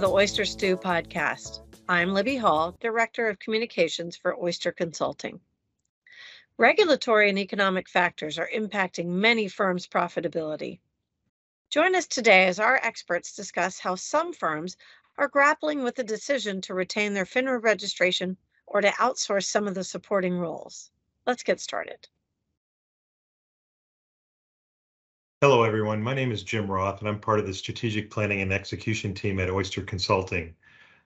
the Oyster Stew podcast. I'm Libby Hall, Director of Communications for Oyster Consulting. Regulatory and economic factors are impacting many firms' profitability. Join us today as our experts discuss how some firms are grappling with the decision to retain their FINRA registration or to outsource some of the supporting roles. Let's get started. Hello, everyone. My name is Jim Roth, and I'm part of the strategic planning and execution team at Oyster Consulting.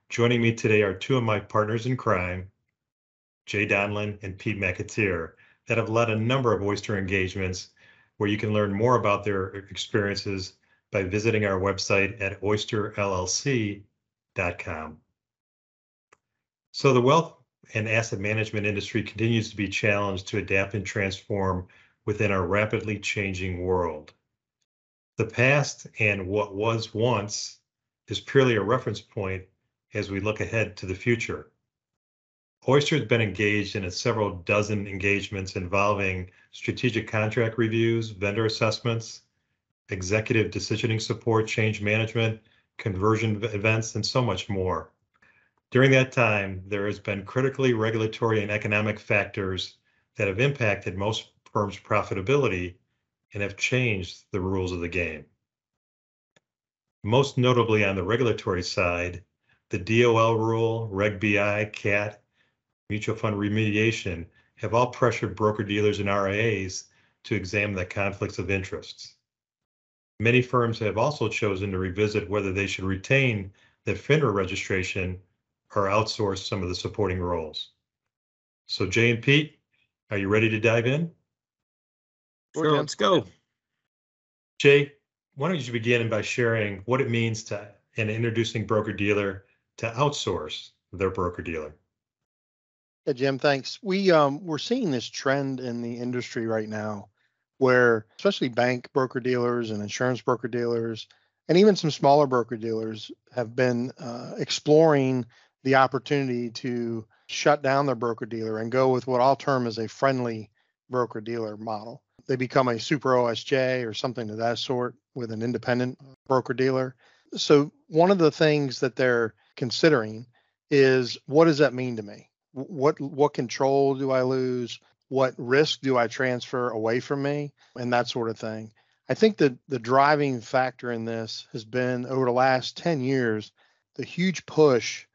Joining me today are two of my partners in crime, Jay Donlin and Pete McAteer, that have led a number of Oyster engagements where you can learn more about their experiences by visiting our website at oysterllc.com. So the wealth and asset management industry continues to be challenged to adapt and transform within our rapidly changing world. The past and what was once is purely a reference point as we look ahead to the future. Oyster has been engaged in several dozen engagements involving strategic contract reviews, vendor assessments, executive decisioning support, change management, conversion events, and so much more. During that time, there has been critically regulatory and economic factors that have impacted most firms' profitability and have changed the rules of the game. Most notably on the regulatory side, the DOL rule, Reg BI, CAT, mutual fund remediation have all pressured broker-dealers and RIAs to examine the conflicts of interests. Many firms have also chosen to revisit whether they should retain their FINRA registration or outsource some of the supporting roles. So Jay and Pete, are you ready to dive in? Sure, let's go. Jay, why don't you begin by sharing what it means to and introducing broker-dealer to outsource their broker-dealer? Yeah, Jim, thanks. We're seeing this trend in the industry right now where especially bank broker-dealers and insurance broker-dealers and even some smaller broker-dealers have been exploring the opportunity to shut down their broker-dealer and go with what I'll term as a friendly broker-dealer model. They become a super OSJ or something of that sort with an independent broker-dealer. So one of the things that they're considering is, what does that mean to me? What control do I lose? What risk do I transfer away from me? And that sort of thing. I think that the driving factor in this has been, over the last 10 years, the huge push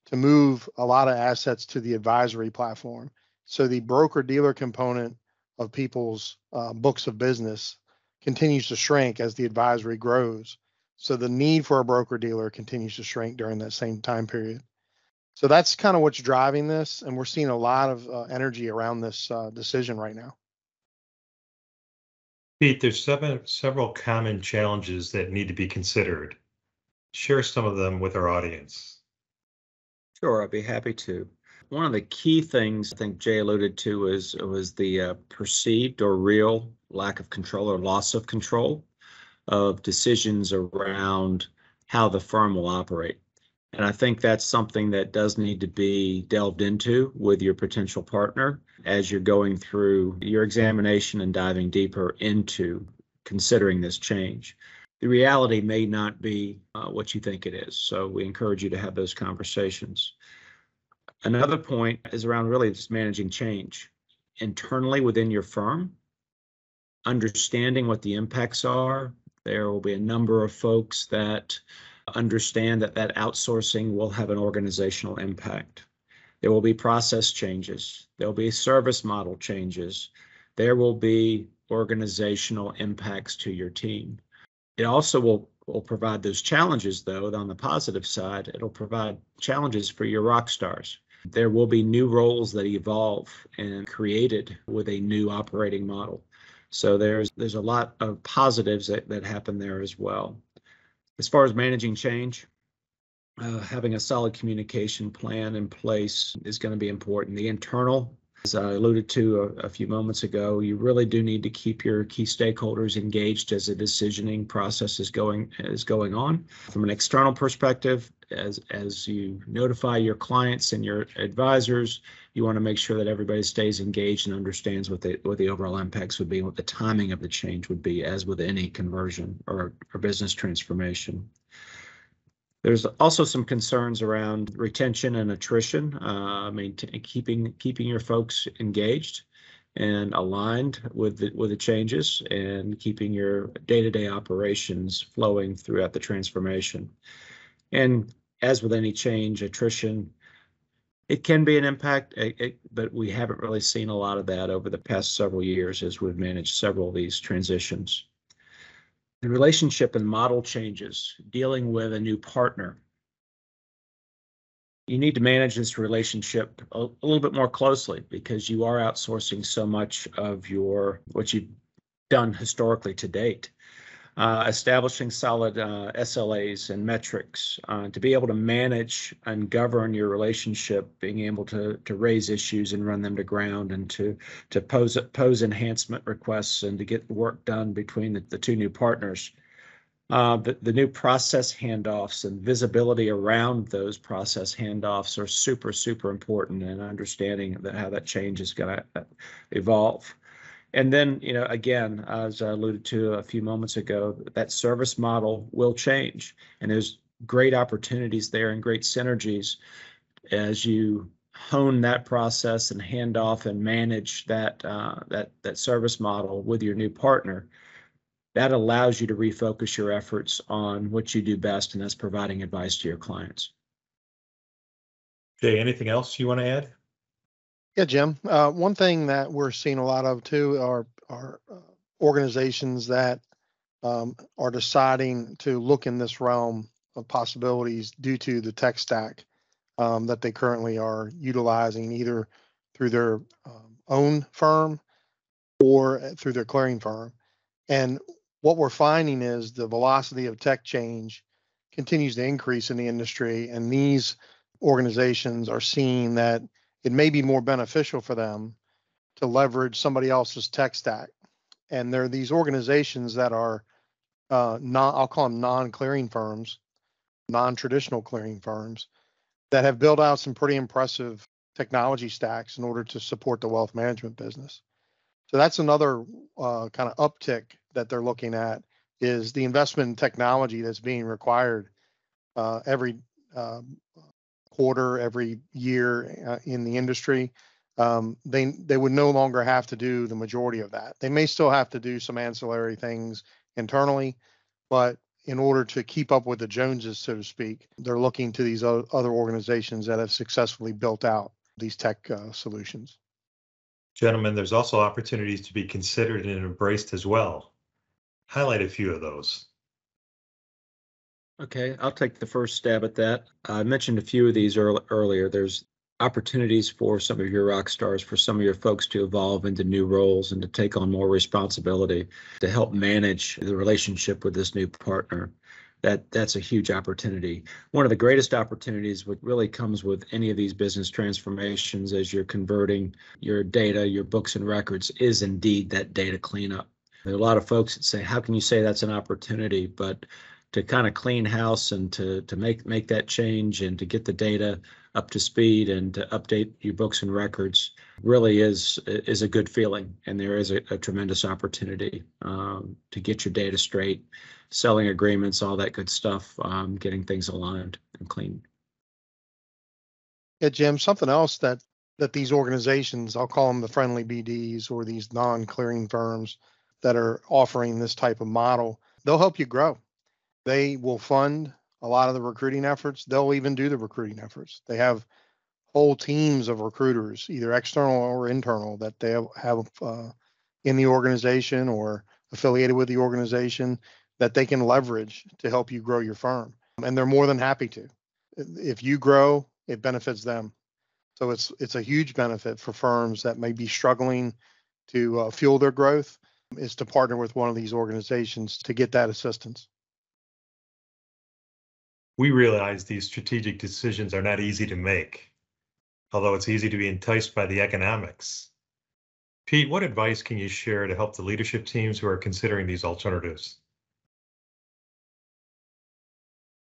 to move a lot of assets to the advisory platform. So the broker-dealer component of people's books of business continues to shrink as the advisory grows. So the need for a broker-dealer continues to shrink during that same time period. So that's kind of what's driving this, and we're seeing a lot of energy around this decision right now. Pete, there's several common challenges that need to be considered. Share some of them with our audience. Sure, I'd be happy to. One of the key things I think Jay alluded to was the perceived or real lack of control or loss of control of decisions around how the firm will operate. And I think that's something that does need to be delved into with your potential partner as you're going through your examination and diving deeper into considering this change. The reality may not be what you think it is. So we encourage you to have those conversations. Another point is around really just managing change internally within your firm, understanding what the impacts are. There will be a number of folks that understand that outsourcing will have an organizational impact. There will be process changes. There will be service model changes. There will be organizational impacts to your team. It also will provide those challenges, though. On the positive side, it'll provide challenges for your rock stars. There will be new roles that evolve and created with a new operating model. So there's a lot of positives that happen there as well. As far as managing change, having a solid communication plan in place is going to be important. The internal, as I alluded to a few moments ago, you really do need to keep your key stakeholders engaged as the decisioning process is going on. From an external perspective, as you notify your clients and your advisors, you want to make sure that everybody stays engaged and understands what the overall impacts would be and what the timing of the change would be, as with any conversion or business transformation. There's also some concerns around retention and attrition. Keeping your folks engaged and aligned with the changes, and keeping your day-to-day operations flowing throughout the transformation. And as with any change, attrition, it can be an impact, but we haven't really seen a lot of that over the past several years as we've managed several of these transitions. The relationship and model changes, dealing with a new partner. You need to manage this relationship a little bit more closely, because you are outsourcing so much of what you've done historically to date. Establishing solid SLAs and metrics to be able to manage and govern your relationship, being able to raise issues and run them to ground, and to pose enhancement requests, and to get the work done between the two new partners. The new process handoffs and visibility around those process handoffs are super, super important, and understanding how that change is going to evolve. And then, again, as I alluded to a few moments ago, that service model will change, and there's great opportunities there and great synergies as you hone that process and hand off and manage that service model with your new partner. That allows you to refocus your efforts on what you do best, and that's providing advice to your clients. Jay, anything else you want to add? Yeah, Jim. One thing that we're seeing a lot of too are organizations that are deciding to look in this realm of possibilities due to the tech stack that they currently are utilizing, either through their own firm or through their clearing firm. And what we're finding is the velocity of tech change continues to increase in the industry, and these organizations are seeing that it may be more beneficial for them to leverage somebody else's tech stack. And there are these organizations that are I'll call them non-clearing firms, non-traditional clearing firms, that have built out some pretty impressive technology stacks in order to support the wealth management business. So that's another kind of uptick that they're looking at, is the investment in technology that's being required every quarter, every year in the industry. They would no longer have to do the majority of that. They may still have to do some ancillary things internally, but in order to keep up with the Joneses, so to speak, they're looking to these other organizations that have successfully built out these tech solutions. Gentlemen, there's also opportunities to be considered and embraced as well. Highlight a few of those. Okay, I'll take the first stab at that. I mentioned a few of these earlier. There's opportunities for some of your rock stars, for some of your folks to evolve into new roles and to take on more responsibility to help manage the relationship with this new partner. That's a huge opportunity. One of the greatest opportunities, what really comes with any of these business transformations as you're converting your data, your books and records, is indeed that data cleanup. There are a lot of folks that say, how can you say that's an opportunity? But to kind of clean house and to make that change and to get the data up to speed and to update your books and records really is a good feeling. And there is a tremendous opportunity to get your data straight, selling agreements, all that good stuff, getting things aligned and clean. Yeah, Jim, something else that these organizations, I'll call them the friendly BDs, or these non-clearing firms that are offering this type of model, they'll help you grow. They will fund a lot of the recruiting efforts. They'll even do the recruiting efforts. They have whole teams of recruiters, either external or internal, that they have in the organization or affiliated with the organization, that they can leverage to help you grow your firm. And they're more than happy to. If you grow, it benefits them. So it's a huge benefit for firms that may be struggling to fuel their growth, is to partner with one of these organizations to get that assistance. We realize these strategic decisions are not easy to make, although it's easy to be enticed by the economics. Pete, what advice can you share to help the leadership teams who are considering these alternatives?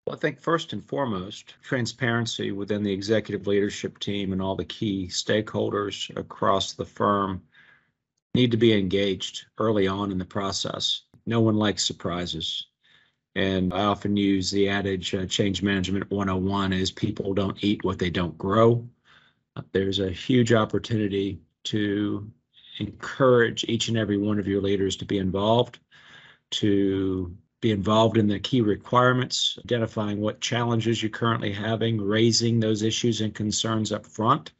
Well, I think first and foremost, transparency within the executive leadership team and all the key stakeholders across the firm need to be engaged early on in the process. No one likes surprises. And I often use the adage, change management 101 is people don't eat what they don't grow. There's a huge opportunity to encourage each and every one of your leaders to be involved in the key requirements, identifying what challenges you're currently having, raising those issues and concerns up front,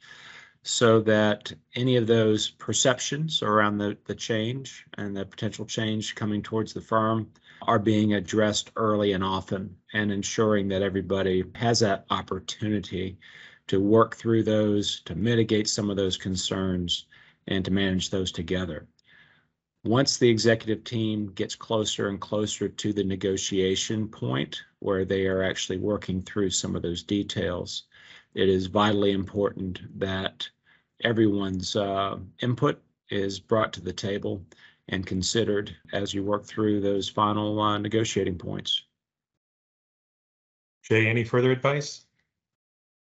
so that any of those perceptions around the change and the potential change coming towards the firm are being addressed early and often, and ensuring that everybody has that opportunity to work through those, to mitigate some of those concerns, and to manage those together. Once the executive team gets closer and closer to the negotiation point where they are actually working through some of those details, it is vitally important that everyone's input is brought to the table and considered as you work through those final negotiating points. Jay, any further advice?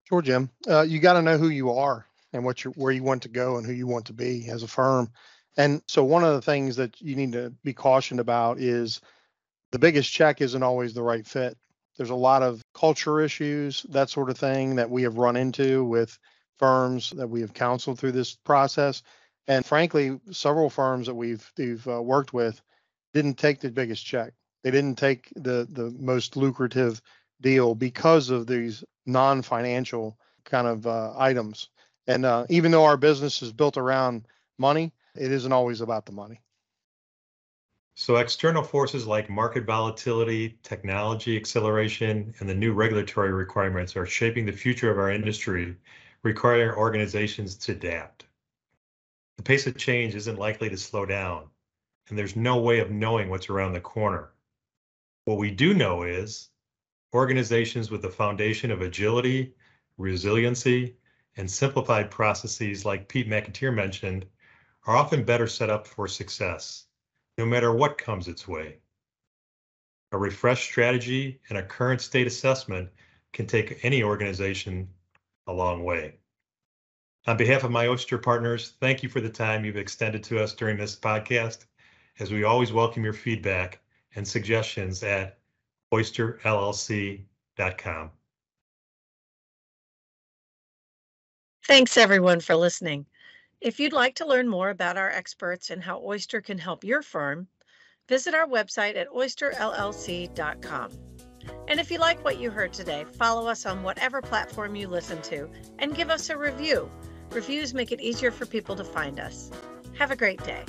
Sure, Jim. You got to know who you are and where you want to go and who you want to be as a firm. And so one of the things that you need to be cautioned about is the biggest check isn't always the right fit. There's a lot of culture issues, that sort of thing, that we have run into with firms that we have counseled through this process. And frankly, several firms that we've worked with didn't take the biggest check. They didn't take the most lucrative deal because of these non-financial kind of items. And even though our business is built around money, it isn't always about the money. So external forces like market volatility, technology acceleration, and the new regulatory requirements are shaping the future of our industry, requiring organizations to adapt. The pace of change isn't likely to slow down, and there's no way of knowing what's around the corner. What we do know is organizations with the foundation of agility, resiliency, and simplified processes like Pete McAteer mentioned are often better set up for success, no matter what comes its way. A refreshed strategy and a current state assessment can take any organization a long way. On behalf of my Oyster partners, thank you for the time you've extended to us during this podcast, as we always welcome your feedback and suggestions at oysterllc.com. Thanks everyone for listening. If you'd like to learn more about our experts and how Oyster can help your firm, visit our website at oysterllc.com. And if you like what you heard today, follow us on whatever platform you listen to and give us a review. Reviews make it easier for people to find us. Have a great day.